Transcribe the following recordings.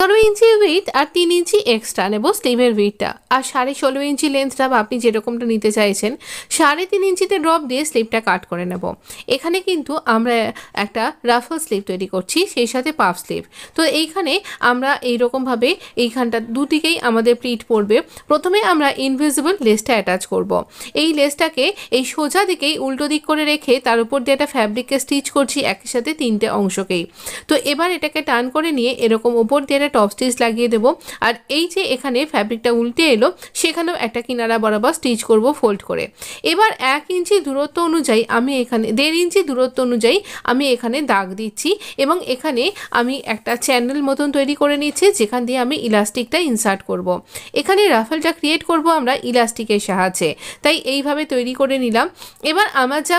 16 inch with R 3 inch extra নেব স্লিভের উইথটা, আর 16.5 ইঞ্চি লেন্থটা বা আপনি যেরকমটা নিতে চাইছেন 3.5 ইঞ্চিতে ড্রপ দিয়ে স্লিভটা কাট করে নেব। এখানে কিন্তু আমরা একটা রাফল স্লিভ তৈরি করছি, সেই সাথে পাফ স্লিভ। তো এইখানে আমরা এইরকমভাবে এইখানটা দুদিকেই আমাদের প্লিট পড়বে। প্রথমে আমরা ইনভিজিবল লেসটা অ্যাটাচ করব। এই লেসটাকে এই সোজা দিকেই উল্টো দিক করে রেখে তার উপর দিয়ে একটা ফ্যাব্রিককে স্টিচ করছি একই সাথে 3টে অংশকেই। তো এবার এটাকে টার্ন করে নিয়ে এরকম উপর দিয়ে একটা টপ স্টিচ লাগিয়ে দেবো। আর এই যে এখানে ফ্যাব্রিকটা উল্টে এলো সেখানেও একটা কিনারা বরাবর স্টিচ করব ফোল্ড করে। এবার 1 ইঞ্চি দূরত্ব অনুযায়ী আমি এখানে 1.5 ইঞ্চি দূরত্ব অনুযায়ী আমি এখানে দাগ দিচ্ছি এবং এখানে আমি একটা চ্যানেল মতন তৈরি করে নিচ্ছি যেখান দিয়ে আমি ইলাস্টিকটা ইনসার্ট করব। এখানে রাফেলটা ক্রিয়েট করব আমরা ইলাস্টিকের সাহায্যে, তাই এইভাবে তৈরি করে নিলাম। এবার আমার যা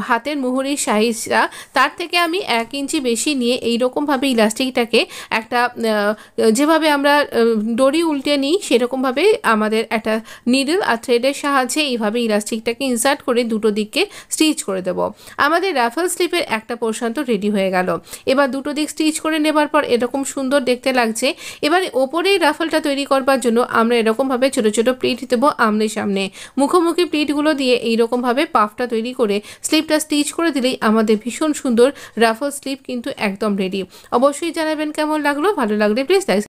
হাতের মুহুরির সাইজটা তার থেকে আমি 1 ইঞ্চি বেশি নিয়ে এইরকমভাবে ইলাস্টিকটাকে একটা যেভাবে আমরা দড়ি উল্টে নিই সেরকমভাবে আমাদের একটা নিডল আর থ্রেডের সাহায্যে এইভাবে ইলাস্টিকটাকে ইনসার্ট করে দুটো দিককে স্টিচ করে দেব। আমাদের রাফেল স্লিপের একটা পোর্শন তো রেডি হয়ে গেল। এবার দুটো দিক স্টিচ করে নেবার পর এরকম সুন্দর দেখতে লাগছে। এবারে ওপরেই রাফেলটা তৈরি করবার জন্য আমরা এরকমভাবে ছোটো ছোটো প্লিট দেবো আমনে সামনে। মুখোমুখি প্লিটগুলো দিয়ে এইরকমভাবে পাফটা তৈরি করে স্লিপটা স্টিচ করে দিলেই আমাদের ভীষণ সুন্দর রাফেল স্লিপ কিন্তু একদম রেডি। অবশ্যই জানাবেন কেমন লাগলো, ভালো লাগলে প্লিজ লাইক